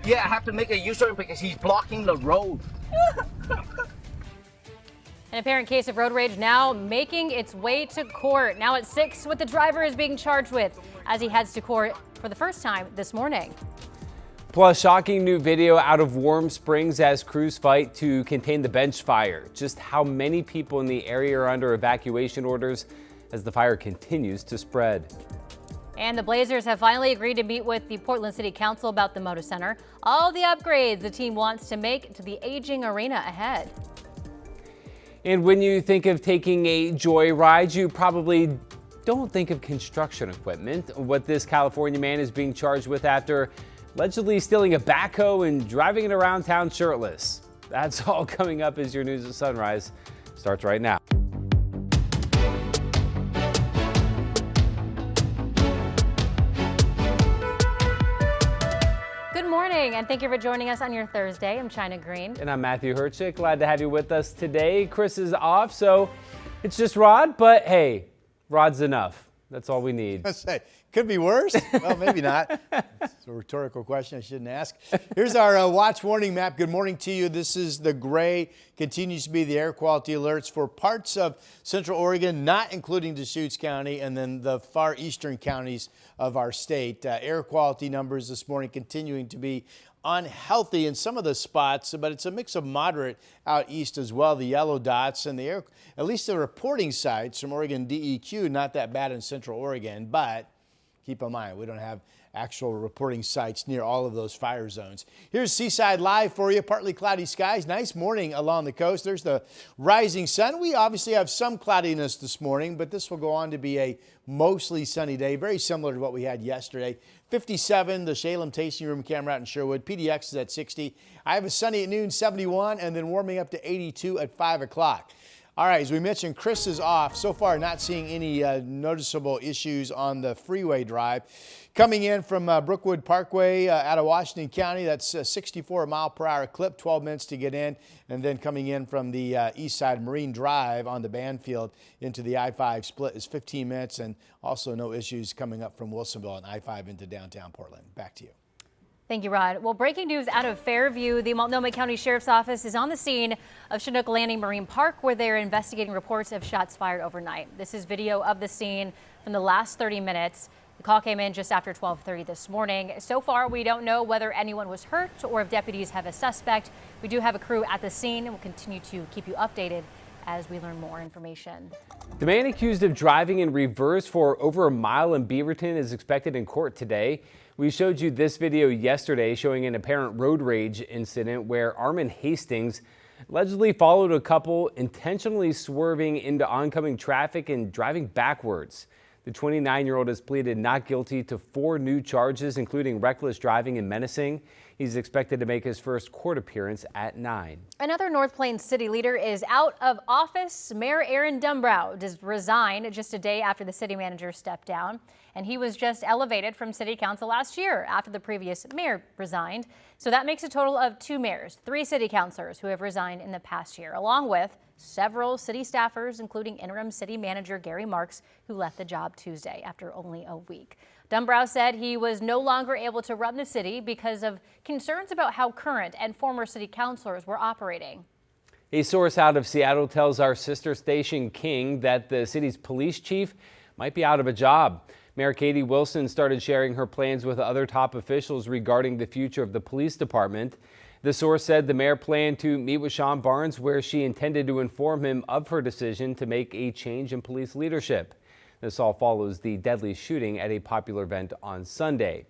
Yeah, I have to make a U-turn because he's blocking the road. An apparent case of road rage now making its way to court. Now at 6, what the driver is being charged with as he heads to court for the first time this morning. Plus, shocking new video out of Warm Springs as crews fight to contain the bench fire. Just how many people in the area are under evacuation orders as the fire continues to spread. And the Blazers have finally agreed to meet with the Portland City Council about the Moda Center. All the upgrades the team wants to make to the aging arena ahead. And when you think of taking a joyride, you probably don't think of construction equipment. What this California man is being charged with after allegedly stealing a backhoe and driving it around town shirtless. That's all coming up as your news at sunrise starts right now. Good morning, and thank you for joining us on your Thursday. I'm China Green. And I'm Matthew Herchick. Glad to have you with us today. Chris is off, so it's just Rod, but hey, Rod's enough. That's all we need. I say, could be worse. Well, maybe not. It's a rhetorical question I shouldn't ask. Here's our watch warning map. Good morning to you. This is the gray. Continues to be the air quality alerts for parts of Central Oregon, not including Deschutes County, and then the far eastern counties of our state. Air quality numbers this morning continuing to be unhealthy in some of the spots, but it's a mix of moderate out east as well. The yellow dots and the air, at least the reporting sites from Oregon DEQ, not that bad in Central Oregon, but keep in mind, we don't have actual reporting sites near all of those fire zones. Here's Seaside Live for you. Partly cloudy skies. Nice morning along the coast. There's the rising sun. We obviously have some cloudiness this morning, but this will go on to be a mostly sunny day, very similar to what we had yesterday. 57, the Shalem Tasting Room camera out in Sherwood. PDX is at 60. I have a sunny at noon, 71, and then warming up to 82 at 5 o'clock. All right, as we mentioned, Chris is off. So far, not seeing any noticeable issues on the freeway drive. Coming in from Brookwood Parkway out of Washington County, that's a 64 mile per hour clip, 12 minutes to get in. And then coming in from the east side, Marine Drive on the Banfield into the I-5 split is 15 minutes. And also no issues coming up from Wilsonville and I-5 into downtown Portland. Back to you. Thank you, Rod. Well, breaking news out of Fairview. The Multnomah County Sheriff's Office is on the scene of Chinook Landing Marine Park, where they are investigating reports of shots fired overnight. This is video of the scene from the last 30 minutes. The call came in just after 12:30 this morning. So far, we don't know whether anyone was hurt or if deputies have a suspect. We do have a crew at the scene, and we'll continue to keep you updated as we learn more information. The man accused of driving in reverse for over a mile in Beaverton is expected in court today. We showed you this video yesterday showing an apparent road rage incident where Armin Hastings allegedly followed a couple, intentionally swerving into oncoming traffic and driving backwards. The 29-year-old has pleaded not guilty to 4 new charges, including reckless driving and menacing. He's expected to make his first court appearance at 9. Another North Plains city leader is out of office. Mayor Aaron Dumbrow just resigned just a day after the city manager stepped down. And he was just elevated from city council last year after the previous mayor resigned. So that makes a total of 2 mayors, 3 city councilors who have resigned in the past year, along with several city staffers, including interim city manager Gary Marks, who left the job Tuesday after only a week. Dumbrow said he was no longer able to run the city because of concerns about how current and former city councilors were operating. A source out of Seattle tells our sister station King that the city's police chief might be out of a job. Mayor Katie Wilson started sharing her plans with other top officials regarding the future of the police department. The source said the mayor planned to meet with Sean Barnes, where she intended to inform him of her decision to make a change in police leadership. This all follows the deadly shooting at a popular event on Sunday.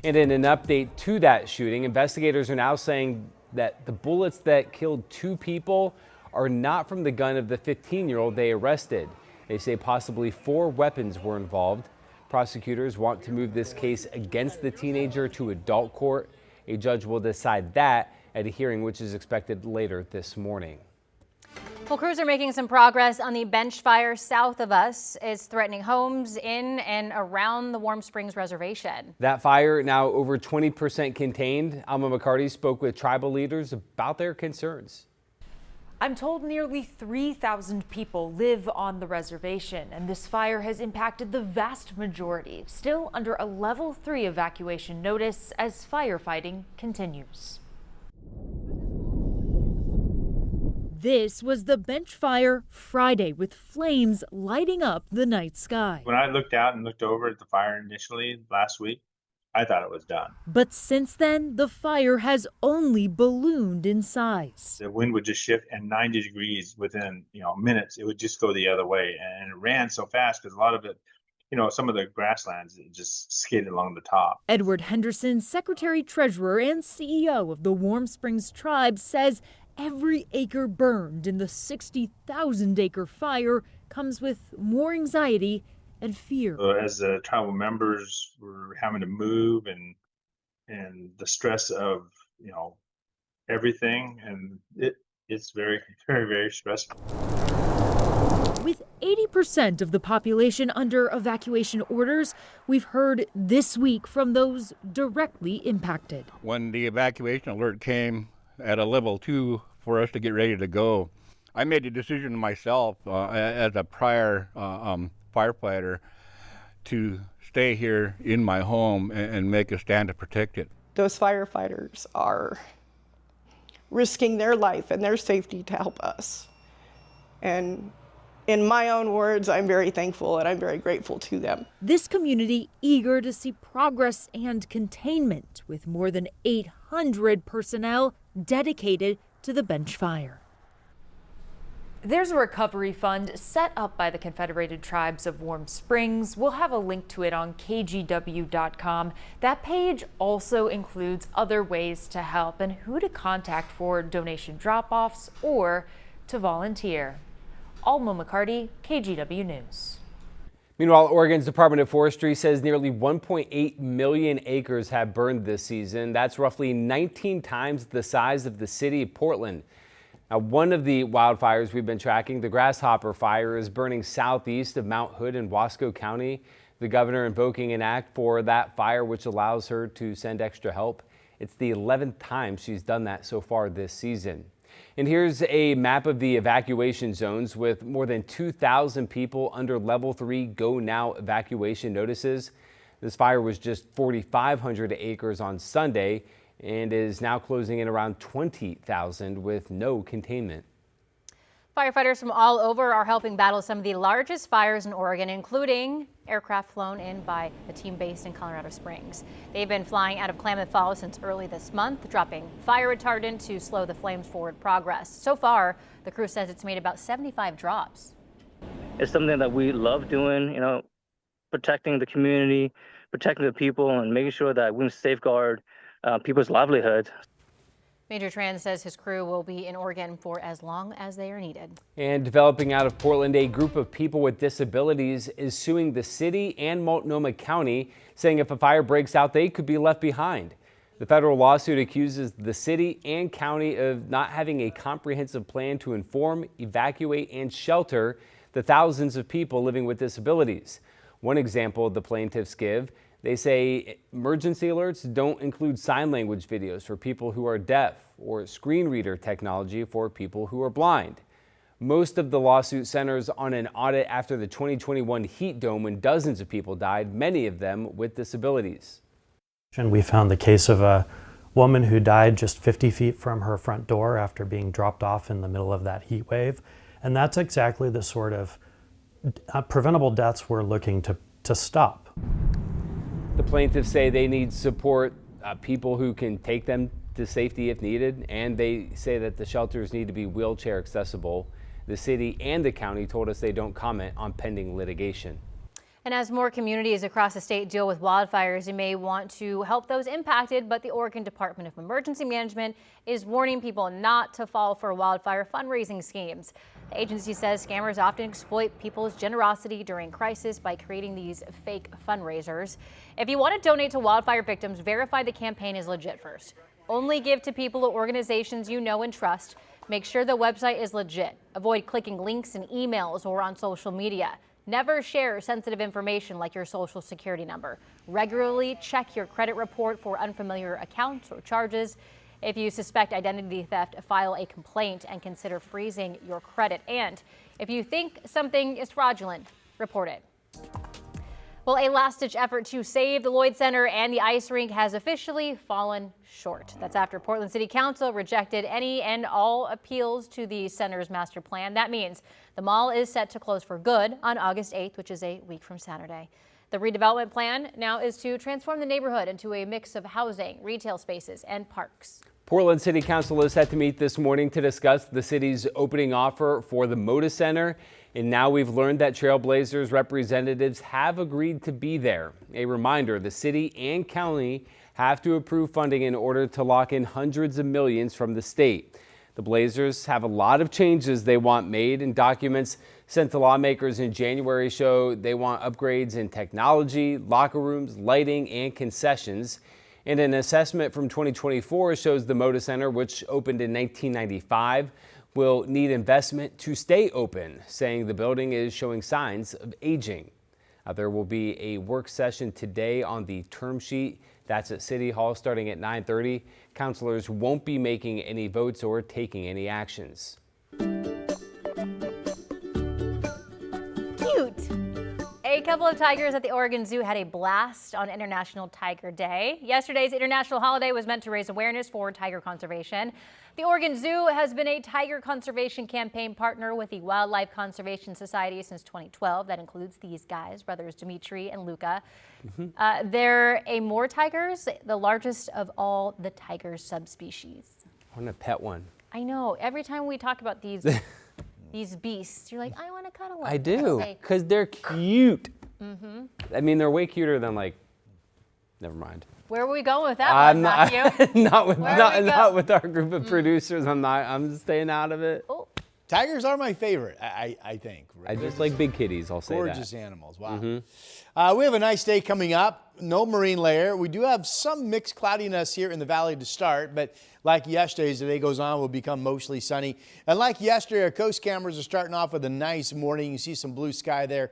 And in an update to that shooting, investigators are now saying that the bullets that killed 2 people are not from the gun of the 15-year-old they arrested. They say possibly 4 weapons were involved. Prosecutors want to move this case against the teenager to adult court. A judge will decide that at a hearing which is expected later this morning. Well, crews are making some progress on the bench fire south of us. It's threatening homes in and around the Warm Springs Reservation. That fire now over 20% contained. Alma McCarty spoke with tribal leaders about their concerns. I'm told nearly 3,000 people live on the reservation, and this fire has impacted the vast majority, still under a level 3 evacuation notice as firefighting continues. This was the bench fire Friday, with flames lighting up the night sky. When I looked out and looked over at the fire initially last week, I thought it was done. But since then, the fire has only ballooned in size. The wind would just shift, and 90 degrees within minutes, it would just go the other way. And it ran so fast because a lot of it, some of the grasslands, it just skidded along the top. Edward Henderson, Secretary Treasurer and CEO of the Warm Springs Tribe, says every acre burned in the 60,000-acre fire comes with more anxiety and fear. As the tribal members were having to move and the stress of everything, and it's very, very, very stressful. With 80% of the population under evacuation orders, we've heard this week from those directly impacted. When the evacuation alert came at a level 2 for us to get ready to go, I made a decision myself as a prior firefighter to stay here in my home and make a stand to protect it. Those firefighters are risking their life and their safety to help us. And in my own words, I'm very thankful and I'm very grateful to them. This community eager to see progress and containment, with more than 800 personnel dedicated to the bench fire. There's a recovery fund set up by the Confederated Tribes of Warm Springs. We'll have a link to it on KGW.com. That page also includes other ways to help and who to contact for donation drop-offs or to volunteer. Alma McCarty, KGW News. Meanwhile, Oregon's Department of Forestry says nearly 1.8 million acres have burned this season. That's roughly 19 times the size of the city of Portland. Now, one of the wildfires we've been tracking, the Grasshopper Fire, is burning southeast of Mount Hood in Wasco County. The governor invoking an act for that fire, which allows her to send extra help. It's the 11th time she's done that so far this season. And here's a map of the evacuation zones with more than 2,000 people under level 3 go now evacuation notices. This fire was just 4,500 acres on Sunday and is now closing in around 20,000 with no containment. Firefighters from all over are helping battle some of the largest fires in Oregon, including aircraft flown in by a team based in Colorado Springs. They've been flying out of Klamath Falls since early this month, dropping fire retardant to slow the flames' forward progress. So far, the crew says it's made about 75 drops. It's something that we love doing, protecting the community, protecting the people, and making sure that we safeguard people's livelihoods. Major Tran says his crew will be in Oregon for as long as they are needed. And developing out of Portland, a group of people with disabilities is suing the city and Multnomah County, saying if a fire breaks out, they could be left behind. The federal lawsuit accuses the city and county of not having a comprehensive plan to inform, evacuate, and shelter the thousands of people living with disabilities. One example the plaintiffs give: they say emergency alerts don't include sign language videos for people who are deaf or screen reader technology for people who are blind. Most of the lawsuit centers on an audit after the 2021 heat dome when dozens of people died, many of them with disabilities. And we found the case of a woman who died just 50 feet from her front door after being dropped off in the middle of that heat wave. And that's exactly the sort of preventable deaths we're looking to stop. The plaintiffs say they need support, people who can take them to safety if needed, and they say that the shelters need to be wheelchair accessible. The city and the county told us they don't comment on pending litigation. And as more communities across the state deal with wildfires, you may want to help those impacted, but the Oregon Department of Emergency Management is warning people not to fall for wildfire fundraising schemes. The agency says scammers often exploit people's generosity during crisis by creating these fake fundraisers. If you want to donate to wildfire victims, verify the campaign is legit first. Only give to people or organizations you know and trust. Make sure the website is legit. Avoid clicking links in emails or on social media. Never share sensitive information like your social security number. Regularly check your credit report for unfamiliar accounts or charges. If you suspect identity theft, file a complaint and consider freezing your credit. And if you think something is fraudulent, report it. Well, a last-ditch effort to save the Lloyd Center and the ice rink has officially fallen short. That's after Portland City Council rejected any and all appeals to the center's master plan. That means the mall is set to close for good on August 8th, which is a week from Saturday. The redevelopment plan now is to transform the neighborhood into a mix of housing, retail spaces, and parks. Portland City Council is set to meet this morning to discuss the city's opening offer for the Moda Center. And now we've learned that Trailblazers representatives have agreed to be there. A reminder, the city and county have to approve funding in order to lock in hundreds of millions from the state. The Blazers have a lot of changes they want made, and documents sent to lawmakers in January show they want upgrades in technology, locker rooms, lighting, and concessions. And an assessment from 2024 shows the Moda Center, which opened in 1995, will need investment to stay open, saying the building is showing signs of aging. There will be a work session today on the term sheet. That's at City Hall starting at 9:30. Councilors won't be making any votes or taking any actions. Cute. A couple of tigers at the Oregon Zoo had a blast on International Tiger Day. Yesterday's international holiday was meant to raise awareness for tiger conservation. The Oregon Zoo has been a tiger conservation campaign partner with the Wildlife Conservation Society since 2012. That includes these guys, brothers Dimitri and Luca. They're amur tigers, the largest of all the tiger subspecies. I want to pet one. I know. Every time we talk about these these beasts, you're like, I want to cuddle one. I do, Okay. because they're cute. I mean, they're way cuter than, like, never mind. Where are we going with that one, Matthew? not with our group of producers. I'm staying out of it. Oh. Tigers are my favorite, I think. I just like big kitties, I'll say that. Gorgeous animals, wow. We have a nice day coming up. No marine layer. We do have some mixed cloudiness here in the valley to start, but like yesterday, as the day goes on, will become mostly sunny. And like yesterday, our coast cameras are starting off with a nice morning. You see some blue sky there.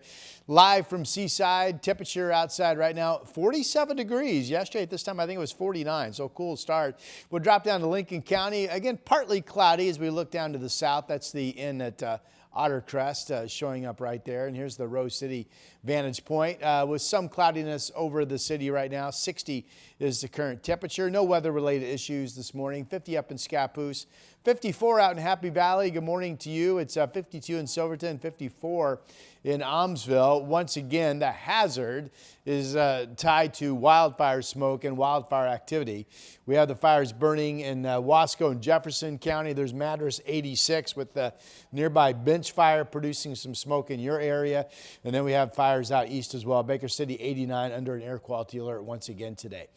Live from Seaside, temperature outside right now, 47 degrees. Yesterday at this time, I think it was 49, so cool start. We'll drop down to Lincoln County. Again, partly cloudy as we look down to the south. That's the inn at Otter Crest showing up right there. And here's the Rose City vantage point with some cloudiness over the city right now. 60 is the current temperature. No weather-related issues this morning. 50 up in Scappoose. 54 out in Happy Valley. Good morning to you. It's 52 in Silverton, 54 in Almsville. Once again, the hazard is tied to wildfire smoke and wildfire activity. We have the fires burning in Wasco and Jefferson County. There's Madras 86 with the nearby Bench Fire producing some smoke in your area. And then we have fires out east as well. Baker City 89 under an air quality alert once again today.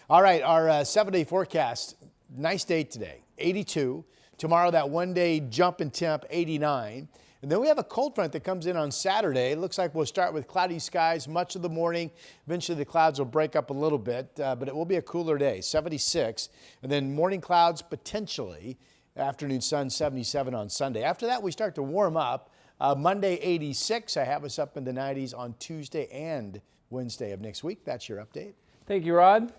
All right, our 7-day forecast. Nice day today, 82. Tomorrow, that one-day jump in temp, 89. And then we have a cold front that comes in on Saturday. It looks like we'll start with cloudy skies much of the morning. Eventually, the clouds will break up a little bit, but it will be a cooler day, 76. And then morning clouds potentially. Afternoon sun, 77 on Sunday. After that, we start to warm up. Monday, 86. I have us up in the 90s on Tuesday and Wednesday of next week. That's your update. Thank you, Rod.